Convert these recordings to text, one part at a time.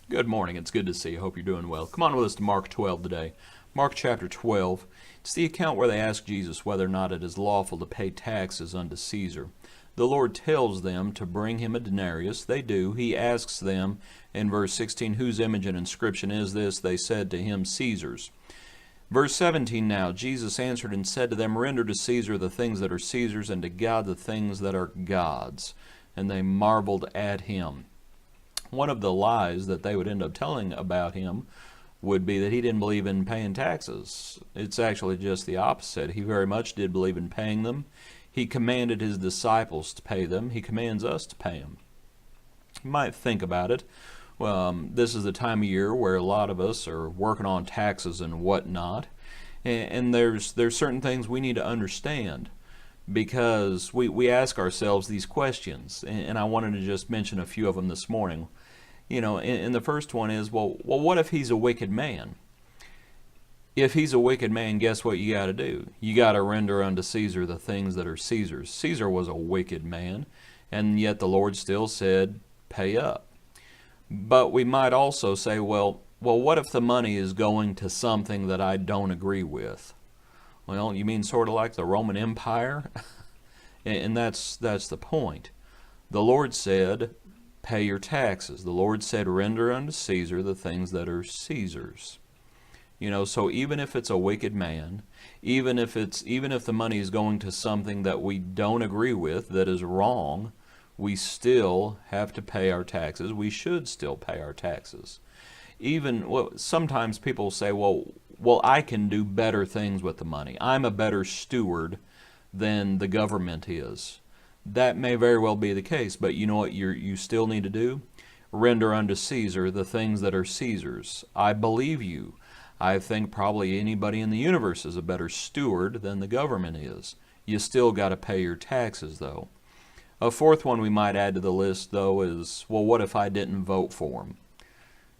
Good morning. It's good to see you. Hope you're doing well. Come on with us to Mark 12 today. Mark chapter 12. It's the account where they ask Jesus whether or not it is lawful to pay taxes unto Caesar. The Lord tells them to bring him a denarius. They do. He asks them in verse 16, whose image and inscription is this? They said to him, Caesar's. Verse 17 now, Jesus answered and said to them, Render to Caesar the things that are Caesar's, and to God the things that are God's. And they marveled at him. One of the lies that they would end up telling about him would be that he didn't believe in paying taxes. It's actually just the opposite. He very much did believe in paying them. He commanded his disciples to pay them. He commands us to pay them. You might think about it. Well, this is the time of year where a lot of us are working on taxes and whatnot. And there's certain things we need to understand, because we ask ourselves these questions, and I wanted to just mention a few of them this morning. You know, and the first one is, well, what if he's a wicked man? If he's a wicked man, guess what you got to do? You got to render unto Caesar the things that are Caesar's. Caesar was a wicked man, and yet the Lord still said, pay up. But we might also say, well, what if the money is going to something that I don't agree with? Well, you mean sort of like the Roman Empire? And that's the point. The Lord said, pay your taxes. The Lord said, render unto Caesar the things that are Caesar's. You know, so even if it's a wicked man, even if the money is going to something that we don't agree with, that is wrong, we still have to pay our taxes. We should still pay our taxes. Sometimes people say, well, I can do better things with the money. I'm a better steward than the government is. That may very well be the case, but you know what you still need to do? Render unto Caesar the things that are Caesar's. I believe you. I think probably anybody in the universe is a better steward than the government is. You still got to pay your taxes, though. A fourth one we might add to the list, though, is, well, what if I didn't vote for him?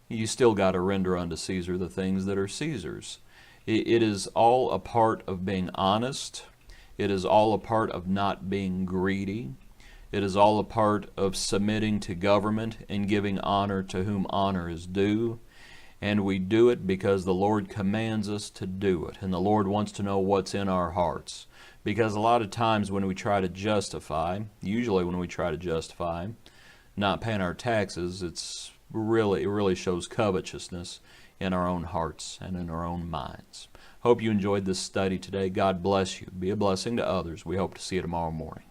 You still got to render unto Caesar the things that are Caesar's. It is all a part of being honest. It is all a part of not being greedy. It is all a part of submitting to government and giving honor to whom honor is due. And we do it because the Lord commands us to do it. And the Lord wants to know what's in our hearts. Because a lot of times when we try to justify, usually when we try to justify not paying our taxes, it really shows covetousness in our own hearts and in our own minds. Hope you enjoyed this study today. God bless you. Be a blessing to others. We hope to see you tomorrow morning.